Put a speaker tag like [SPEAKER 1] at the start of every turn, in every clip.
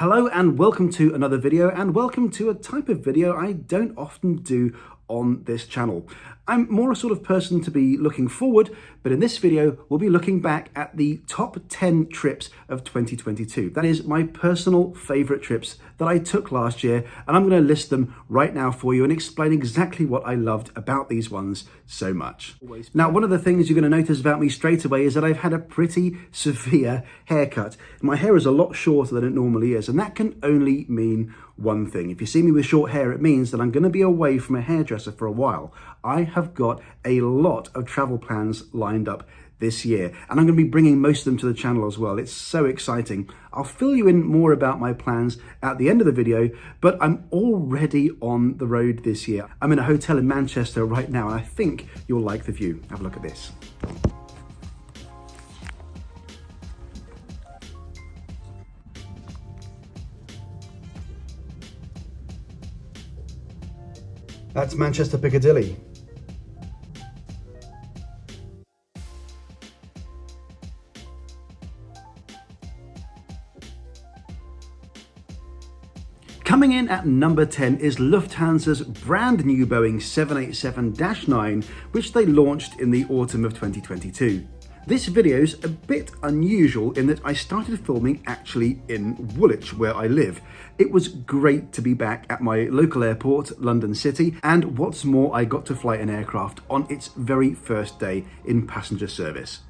[SPEAKER 1] Hello and welcome to another video, and welcome to a type of video I don't often do on this channel. I'm more a sort of person to be looking forward, but in this video we'll be looking back at the top 10 trips of 2022. That is my personal favourite trips that I took last year, and I'm going to list them right now for you and explain exactly what I loved about these ones so much. Now, one of the things you're going to notice about me straight away is that I've had a pretty severe haircut. My hair is a lot shorter than it normally is, and that can only mean one thing. If you see me with short hair, it means that I'm going to be away from a hairdresser for a while. I have got a lot of travel plans lined up this year, and I'm going to be bringing most of them to the channel as well. It's so exciting. I'll fill you in more about my plans at the end of the video, but I'm already on the road this year. I'm in a hotel in Manchester right now, and I think you'll like the view. Have a look at this. That's Manchester Piccadilly. Coming in at number 10 is Lufthansa's brand new Boeing 787-9, which they launched in the autumn of 2022. This video's a bit unusual in that I started filming actually in Woolwich, where I live. It was great to be back at my local airport, London City, and what's more, I got to fly an aircraft on its very first day in passenger service.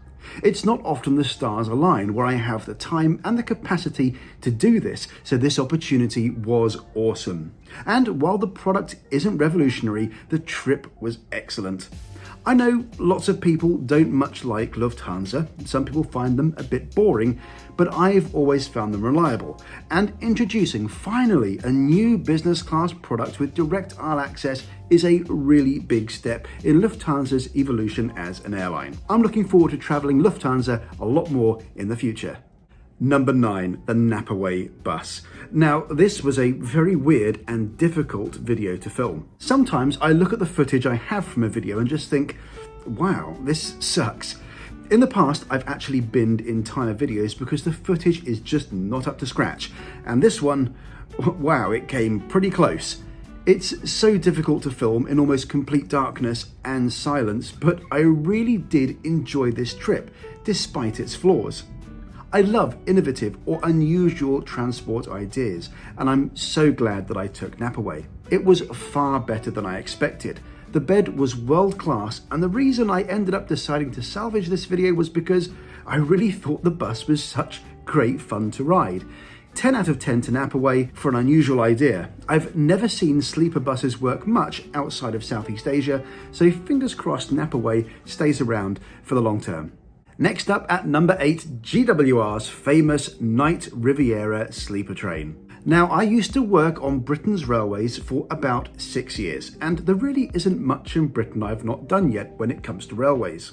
[SPEAKER 1] It's not often the stars align where I have the time and the capacity to do this, so this opportunity was awesome. And while the product isn't revolutionary, the trip was excellent. I know lots of people don't much like Lufthansa, some people find them a bit boring, but I've always found them reliable. And introducing finally a new business class product with direct aisle access is a really big step in Lufthansa's evolution as an airline. I'm looking forward to travelling Lufthansa a lot more in the future. Number 9, the NAPAWAY bus. Now, this was a very weird and difficult video to film. Sometimes I look at the footage I have from a video and just think, wow, this sucks. In the past, I've actually binned entire videos because the footage is just not up to scratch. And this one, wow, it came pretty close. It's so difficult to film in almost complete darkness and silence, but I really did enjoy this trip, despite its flaws. I love innovative or unusual transport ideas, and I'm so glad that I took NAPAWAY. It was far better than I expected. The bed was world class, and the reason I ended up deciding to salvage this video was because I really thought the bus was such great fun to ride. 10 out of 10 to NAPAWAY for an unusual idea. I've never seen sleeper buses work much outside of Southeast Asia, so fingers crossed NAPAWAY stays around for the long term. Next up at number 8, GWR'S famous night Riviera sleeper train. Now, I used to work on Britain's railways for about 6 years, and there really isn't much in Britain I've not done yet when it comes to railways.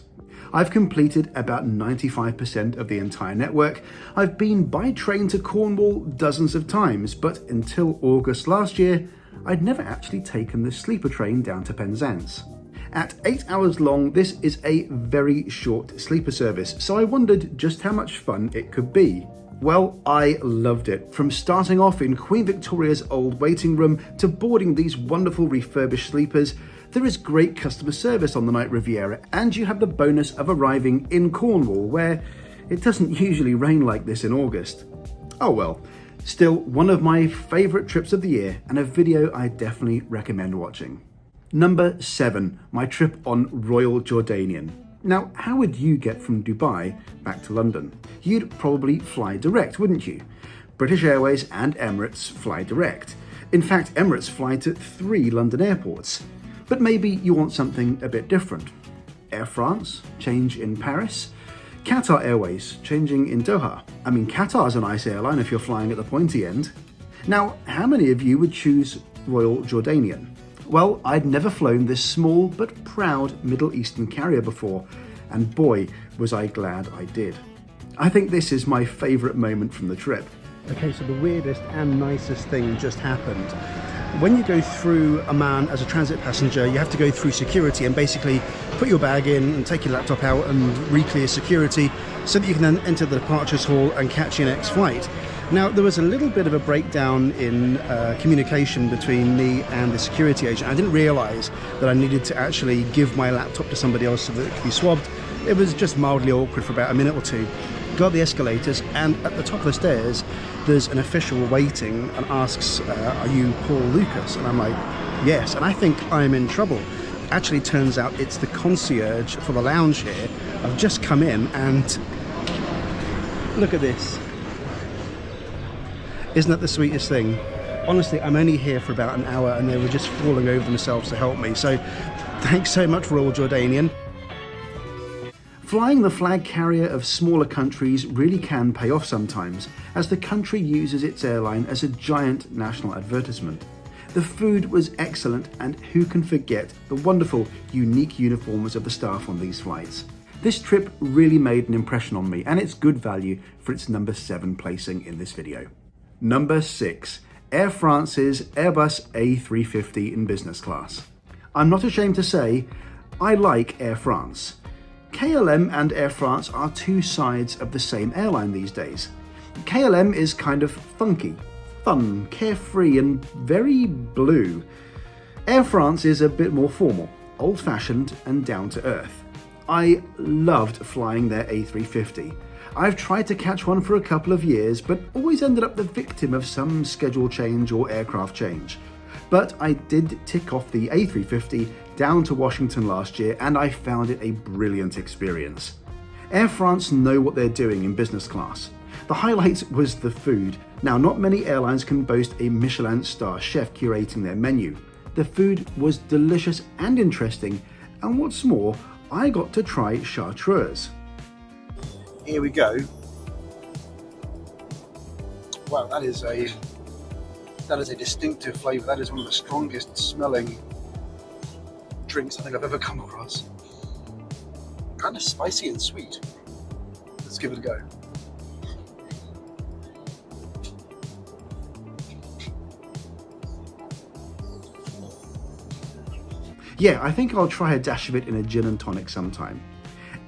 [SPEAKER 1] I've completed about 95% of the entire network. I've been by train to Cornwall dozens of times, but until August last year, I'd never actually taken the sleeper train down to Penzance. At 8 hours long, this is a very short sleeper service, so I wondered just how much fun it could be. Well, I loved it. From starting off in Queen Victoria's old waiting room to boarding these wonderful refurbished sleepers, there is great customer service on the night Riviera, and you have the bonus of arriving in Cornwall, where it doesn't usually rain like this in August. Oh well, still one of my favourite trips of the year, and a video I definitely recommend watching. Number 7, my trip on Royal Jordanian. Now, how would you get from Dubai back to London? You'd probably fly direct, wouldn't you? British Airways and Emirates fly direct. In fact, Emirates fly to 3 London airports. But maybe you want something a bit different. Air France, change in Paris. Qatar Airways, changing in Doha. I mean, Qatar's a nice airline if you're flying at the pointy end. Now, how many of you would choose Royal Jordanian? Well, I'd never flown this small but proud Middle Eastern carrier before, and boy, was I glad I did. I think this is my favourite moment from the trip. Okay, so the weirdest and nicest thing just happened. When you go through Amman as a transit passenger, you have to go through security and basically put your bag in and take your laptop out and re-clear security so that you can then enter the departures hall and catch your next flight. Now, there was a little bit of a breakdown in communication between me and the security agent. I didn't realise that I needed to actually give my laptop to somebody else so that it could be swabbed. It was just mildly awkward for about a minute or two. Go up the escalators, and at the top of the stairs, there's an official waiting and asks, are you Paul Lucas? And I'm like, yes, and I think I'm in trouble. Actually, turns out it's the concierge for the lounge here. I've just come in and look at this. Isn't that the sweetest thing? Honestly, I'm only here for about an hour and they were just falling over themselves to help me. So thanks so much, Royal Jordanian. Flying the flag carrier of smaller countries really can pay off sometimes, as the country uses its airline as a giant national advertisement. The food was excellent, and who can forget the wonderful, unique uniforms of the staff on these flights. This trip really made an impression on me, and it's good value for its number 7 placing in this video. Number 6, Air France's Airbus A350 in business class. I'm not ashamed to say, I like Air France. KLM and Air France are two sides of the same airline these days. KLM is kind of funky, fun, carefree, and very blue. Air France is a bit more formal, old-fashioned, and down-to-earth. I loved flying their A350. I've tried to catch one for a couple of years, but always ended up the victim of some schedule change or aircraft change. But I did tick off the A350 down to Washington last year, and I found it a brilliant experience. Air France know what they're doing in business class. The highlight was the food. Now, not many airlines can boast a Michelin star chef curating their menu. The food was delicious and interesting, and what's more, I got to try chartreuse. Here we go. Wow, that is a distinctive flavour. That is one of the strongest smelling drinks I think I've ever come across. Kind of spicy and sweet. Let's give it a go. Yeah, I think I'll try a dash of it in a gin and tonic sometime.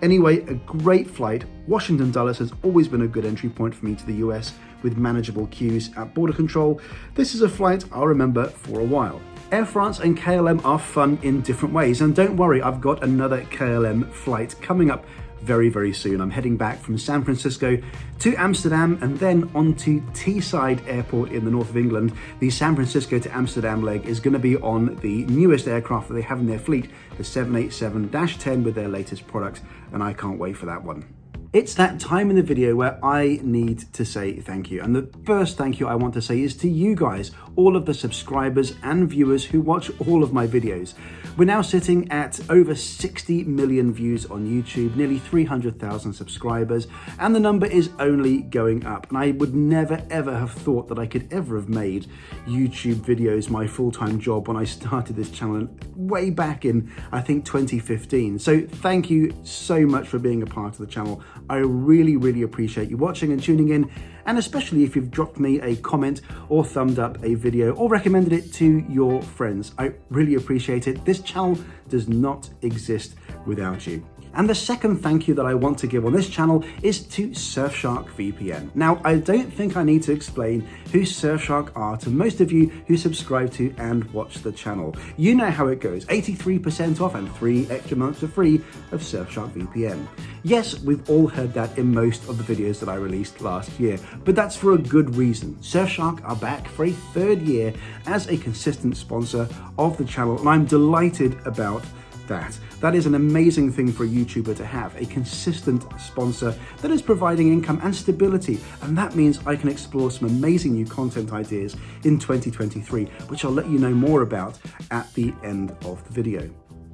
[SPEAKER 1] Anyway, a great flight. Washington Dulles has always been a good entry point for me to the US, with manageable queues at border control. This is a flight I'll remember for a while. Air France and KLM are fun in different ways, and don't worry, I've got another KLM flight coming up very, very soon. I'm heading back from San Francisco to Amsterdam and then on to Teesside Airport in the north of England. The San Francisco to Amsterdam leg is going to be on the newest aircraft that they have in their fleet, the 787-10 with their latest product, and I can't wait for that one. It's that time in the video where I need to say thank you. And the first thank you I want to say is to you guys, all of the subscribers and viewers who watch all of my videos. We're now sitting at over 60 million views on YouTube, nearly 300,000 subscribers, and the number is only going up. And I would never ever have thought that I could ever have made YouTube videos my full-time job when I started this channel way back in, I think, 2015. So thank you so much for being a part of the channel. I really, really appreciate you watching and tuning in, and especially if you've dropped me a comment or thumbed up a video or recommended it to your friends. I really appreciate it. This channel does not exist without you. And the second thank you that I want to give on this channel is to Surfshark VPN. Now, I don't think I need to explain who Surfshark are to most of you who subscribe to and watch the channel. You know how it goes, 83% off and 3 extra months for free of Surfshark VPN. Yes, we've all heard that in most of the videos that I released last year, but that's for a good reason. Surfshark are back for a 3rd year as a consistent sponsor of the channel, and I'm delighted about that. That is an amazing thing for a YouTuber to have, a consistent sponsor that is providing income and stability, and that means I can explore some amazing new content ideas in 2023, which I'll let you know more about at the end of the video.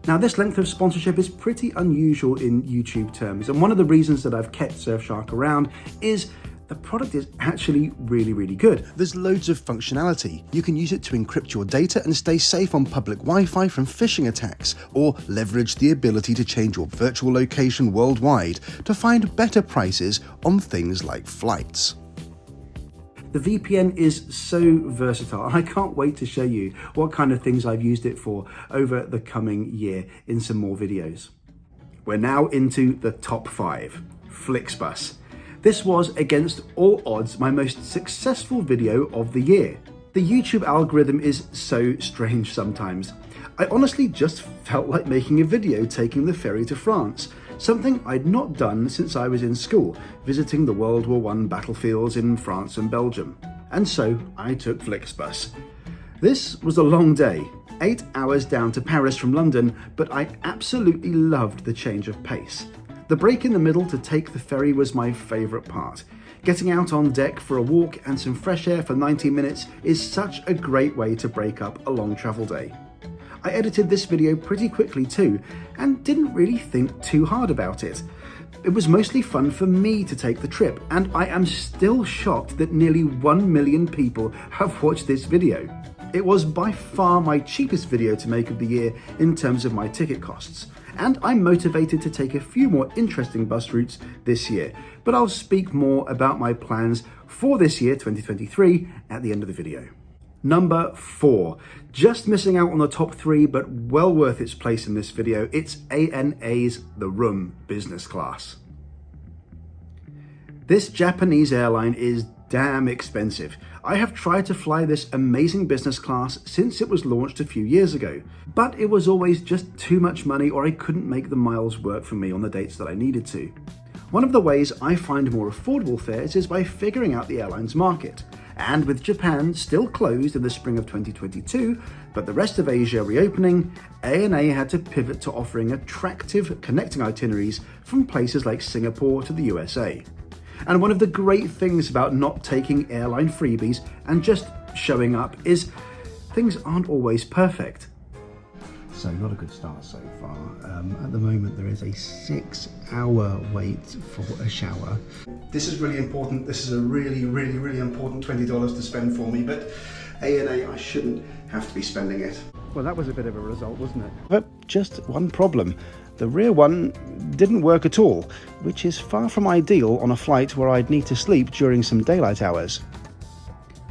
[SPEAKER 1] Now, this length of sponsorship is pretty unusual in YouTube terms, and one of the reasons that I've kept Surfshark around is the product is actually really, really good. There's loads of functionality. You can use it to encrypt your data and stay safe on public Wi-Fi from phishing attacks, or leverage the ability to change your virtual location worldwide to find better prices on things like flights. The VPN is so versatile, and I can't wait to show you what kind of things I've used it for over the coming year in some more videos. We're now into the top 5. Flixbus. This was, against all odds, my most successful video of the year. The YouTube algorithm is so strange sometimes. I honestly just felt like making a video taking the ferry to France, something I'd not done since I was in school, visiting the World War I battlefields in France and Belgium. And so I took Flixbus. This was a long day, 8 hours down to Paris from London, but I absolutely loved the change of pace. The break in the middle to take the ferry was my favourite part. Getting out on deck for a walk and some fresh air for 90 minutes is such a great way to break up a long travel day. I edited this video pretty quickly too, and didn't really think too hard about it. It was mostly fun for me to take the trip, and I am still shocked that nearly 1 million people have watched this video. It was by far my cheapest video to make of the year in terms of my ticket costs, and I'm motivated to take a few more interesting bus routes this year, but I'll speak more about my plans for this year, 2023, at the end of the video. Number 4, just missing out on the top 3, but well worth its place in this video. It's ANA's The Room Business Class. This Japanese airline is damn expensive. I have tried to fly this amazing business class since it was launched a few years ago, but it was always just too much money, or I couldn't make the miles work for me on the dates that I needed to. One of the ways I find more affordable fares is by figuring out the airline's market. And with Japan still closed in the spring of 2022, but the rest of Asia reopening, ANA had to pivot to offering attractive connecting itineraries from places like Singapore to the USA. And one of the great things about not taking airline freebies and just showing up is things aren't always perfect. So not a good start so far. At the moment there is a 6-hour wait for a shower. This is really important. This is a really important $20 to spend for me, but ANA, I shouldn't have to be spending it. Well, that was a bit of a result, wasn't it? But just one problem. The rear one didn't work at all, which is far from ideal on a flight where I'd need to sleep during some daylight hours.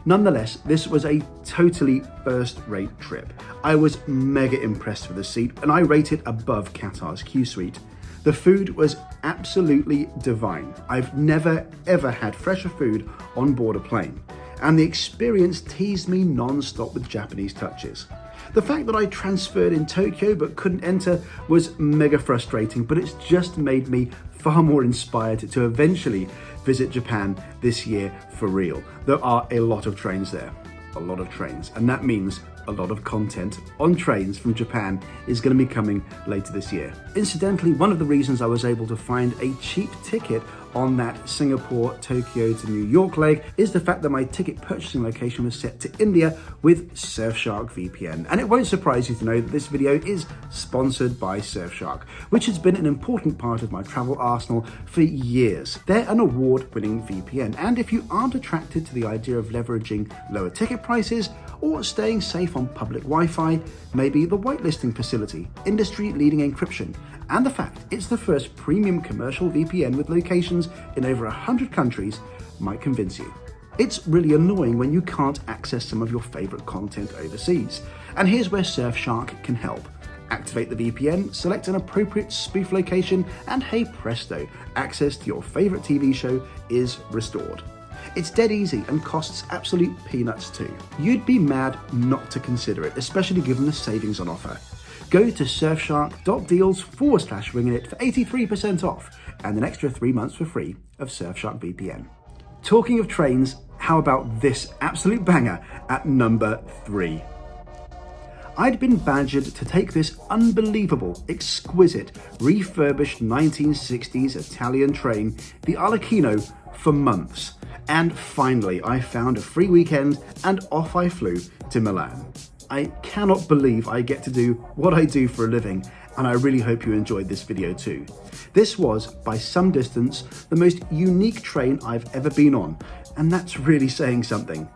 [SPEAKER 1] Nonetheless, this was a totally first-rate trip. I was mega impressed with the seat, and I rate it above Qatar's Q Suite. The food was absolutely divine. I've never ever had fresher food on board a plane, and the experience teased me non-stop with Japanese touches. The fact that I transferred in Tokyo but couldn't enter was mega frustrating, but it's just made me far more inspired to eventually visit Japan this year for real. There are a lot of trains there, a lot of trains, and that means a lot of content on trains from Japan is going to be coming later this year. Incidentally, one of the reasons I was able to find a cheap ticket on that Singapore, Tokyo to New York leg is the fact that my ticket purchasing location was set to India with Surfshark VPN. And it won't surprise you to know that this video is sponsored by Surfshark, which has been an important part of my travel arsenal for years. They're an award-winning VPN, and if you aren't attracted to the idea of leveraging lower ticket prices or staying safe on public Wi-Fi, maybe the whitelisting facility, industry-leading encryption, and the fact it's the first premium commercial VPN with locations in over 100 countries might convince you. It's really annoying when you can't access some of your favorite content overseas. And here's where Surfshark can help. Activate the VPN, select an appropriate spoof location, and hey presto, access to your favorite TV show is restored. It's dead easy and costs absolute peanuts too. You'd be mad not to consider it, especially given the savings on offer. Go to surfshark.deals/wingin for 83% off and an extra 3 months for free of Surfshark VPN. Talking of trains, how about this absolute banger at number 3? I'd been badgered to take this unbelievable, exquisite, refurbished 1960s Italian train, the Arlecchino, for months. And finally, I found a free weekend and off I flew to Milan. I cannot believe I get to do what I do for a living, and I really hope you enjoyed this video too. This was, by some distance, the most unique train I've ever been on, and that's really saying something.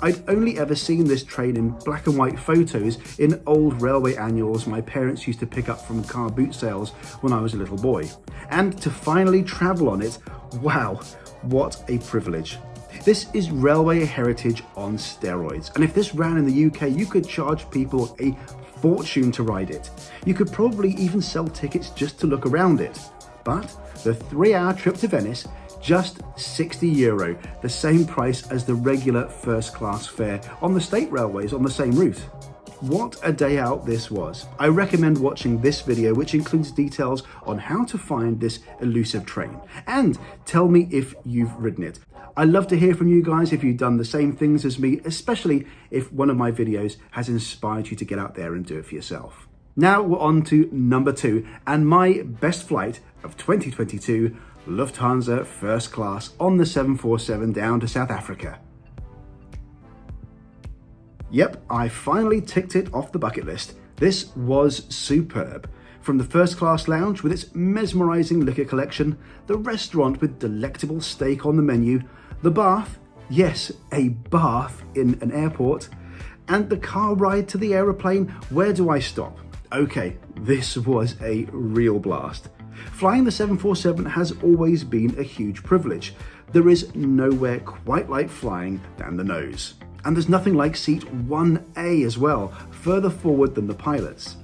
[SPEAKER 1] I'd only ever seen this train in black and white photos in old railway annuals my parents used to pick up from car boot sales when I was a little boy. And to finally travel on it, wow, what a privilege. This is railway heritage on steroids, and if this ran in the UK, you could charge people a fortune to ride it. You could probably even sell tickets just to look around it. But the 3-hour trip to Venice just €60, the same price as the regular first class fare on the state railways on the same route. What a day out this was. I recommend watching this video, which includes details on how to find this elusive train, and tell me if you've ridden it. I love to hear from you guys if you've done the same things as me, especially if one of my videos has inspired you to get out there and do it for yourself. Now we're on to number 2 and my best flight of 2022, Lufthansa first class on the 747 down to South Africa. Yep, I finally ticked it off the bucket list. This was superb. From the first class lounge with its mesmerizing liquor collection, the restaurant with delectable steak on the menu, the bath, yes, a bath in an airport, and the car ride to the aeroplane. Where do I stop? Okay, this was a real blast. Flying the 747 has always been a huge privilege. There is nowhere quite like flying down the nose. And there's nothing like seat 1A as well, further forward than the pilots.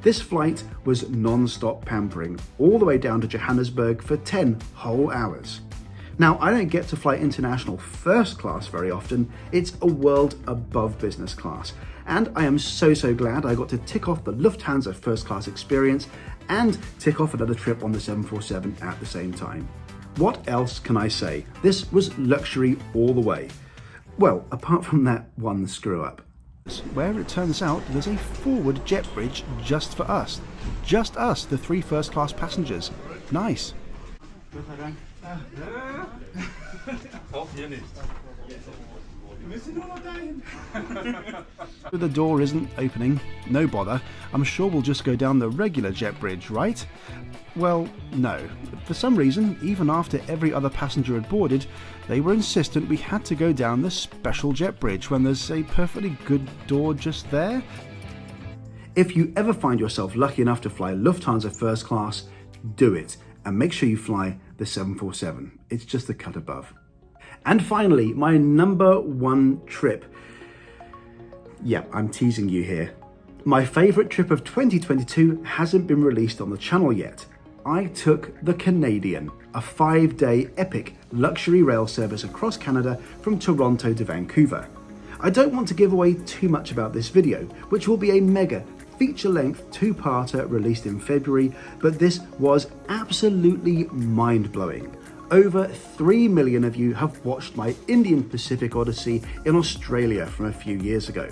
[SPEAKER 1] This flight was non-stop pampering, all the way down to Johannesburg for 10 whole hours. Now, I don't get to fly international first class very often. It's a world above business class. And I am so glad I got to tick off the Lufthansa first class experience and tick off another trip on the 747 at the same time. What else can I say? This was luxury all the way. Well, apart from that one screw up, where it turns out there's a forward jet bridge just for us. Just us, the 3 first class passengers. Nice. The door isn't opening, no bother. I'm sure we'll just go down the regular jet bridge, right? Well, no. For some reason, even after every other passenger had boarded, they were insistent we had to go down the special jet bridge when there's a perfectly good door just there. If you ever find yourself lucky enough to fly Lufthansa first class, do it, and make sure you fly the 747. It's just a cut above. And finally, my number 1 trip. Yeah, I'm teasing you here. My favourite trip of 2022 hasn't been released on the channel yet. I took the Canadian, a 5-day epic luxury rail service across Canada from Toronto to Vancouver. I don't want to give away too much about this video, which will be a mega feature-length 2-parter released in February, but this was absolutely mind-blowing. Over 3 million of you have watched my Indian Pacific Odyssey in Australia from a few years ago.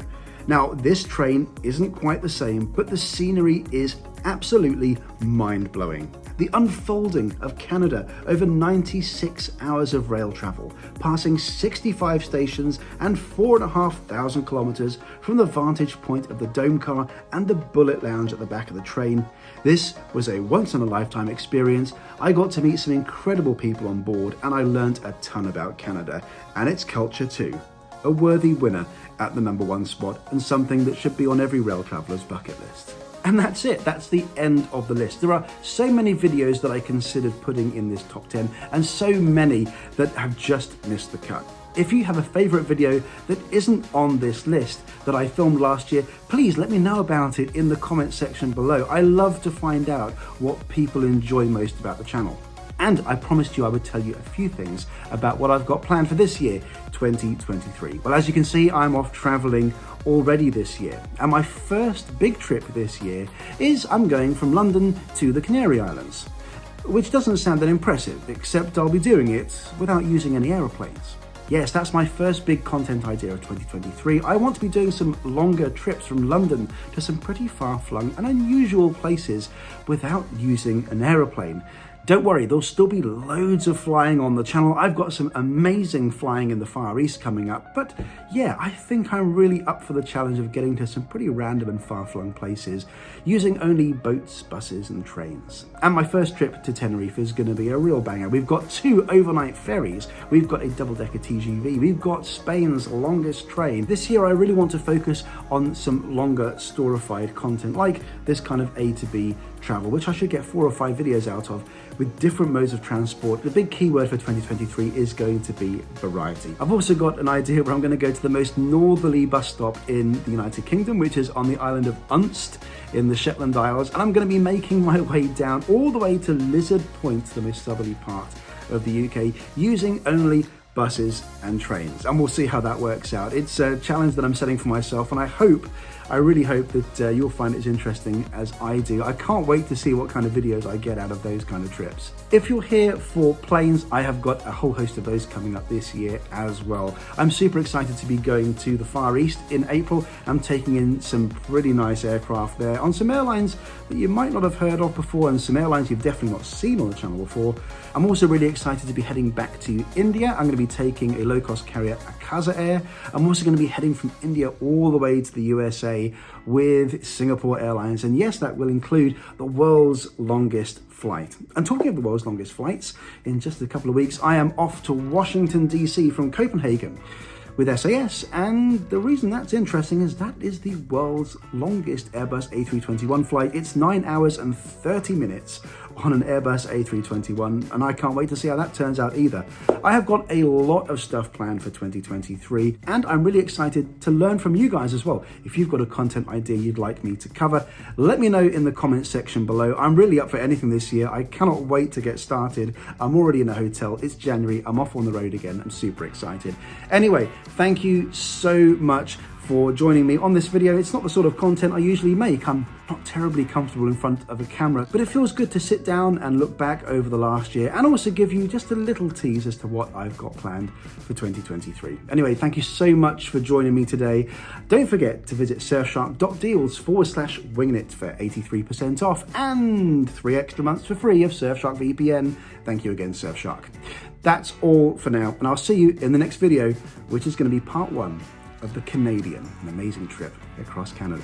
[SPEAKER 1] Now, this train isn't quite the same, but the scenery is absolutely mind-blowing. The unfolding of Canada over 96 hours of rail travel, passing 65 stations and 4,500 kilometers from the vantage point of the dome car and the bullet lounge at the back of the train. This was a once-in-a-lifetime experience. I got to meet some incredible people on board, and I learned a ton about Canada and its culture too. A worthy winner at the number 1 spot, and something that should be on every rail traveller's bucket list. And that's it, that's the end of the list. There are so many videos that I considered putting in this top 10, and so many that have just missed the cut. If you have a favourite video that isn't on this list that I filmed last year, please let me know about it in the comment section below. I love to find out what people enjoy most about the channel. And I promised you I would tell you a few things about what I've got planned for this year, 2023. Well, as you can see, I'm off traveling already this year. And my first big trip this year is I'm going from London to the Canary Islands, which doesn't sound that impressive, except I'll be doing it without using any aeroplanes. Yes, that's my first big content idea of 2023. I want to be doing some longer trips from London to some pretty far-flung and unusual places without using an aeroplane. Don't worry, there'll still be loads of flying on the channel. I've got some amazing flying in the Far East coming up, but yeah, I think I'm really up for the challenge of getting to some pretty random and far-flung places using only boats, buses and trains. And my first trip to Tenerife is going to be a real banger. We've got 2 overnight ferries, we've got a double-decker TGV, we've got Spain's longest train. This year I really want to focus on some longer storified content like this kind of A to B travel, which I should get 4 or 5 videos out of with different modes of transport. The big keyword for 2023 is going to be variety. I've also got an idea where I'm going to go to the most northerly bus stop in the United Kingdom, which is on the island of Unst in the Shetland Isles, and I'm going to be making my way down all the way to Lizard Point, the most southerly part of the UK using only buses and trains, and we'll see how that works out. It's a challenge that I'm setting for myself, and I really hope that you'll find it as interesting as I do. I can't wait to see what kind of videos I get out of those kind of trips. If you're here for planes, I have got a whole host of those coming up this year as well. I'm super excited to be going to the Far East in April. I'm taking in some pretty nice aircraft there on some airlines that you might not have heard of before, and some airlines you've definitely not seen on the channel before. I'm also really excited to be heading back to India. I'm going to be taking a low-cost carrier, Akasa Air. I'm also going to be heading from India all the way to the USA with Singapore Airlines, and yes, that will include the world's longest flight. And talking of the world's longest flights, in just a couple of weeks I am off to Washington DC from Copenhagen with SAS, and the reason that's interesting is that is the world's longest Airbus A321 flight. It's 9 hours and 30 minutes on an Airbus A321, and I can't wait to see how that turns out either. I have got a lot of stuff planned for 2023, and I'm really excited to learn from you guys as well. If you've got a content idea you'd like me to cover, let me know in the comments section below. I'm really up for anything this year. I cannot wait to get started. I'm already in a hotel. It's January. I'm off on the road again. I'm super excited. Anyway, thank you so much for joining me on this video. It's not the sort of content I usually make. I'm not terribly comfortable in front of a camera, but it feels good to sit down and look back over the last year and also give you just a little tease as to what I've got planned for 2023. Anyway, thank you so much for joining me today. Don't forget to visit surfshark.deals/wingin for 83% off and 3 extra months for free of Surfshark VPN. Thank you again, Surfshark. That's all for now, and I'll see you in the next video, which is going to be part 1 of the Canadian, an amazing trip across Canada.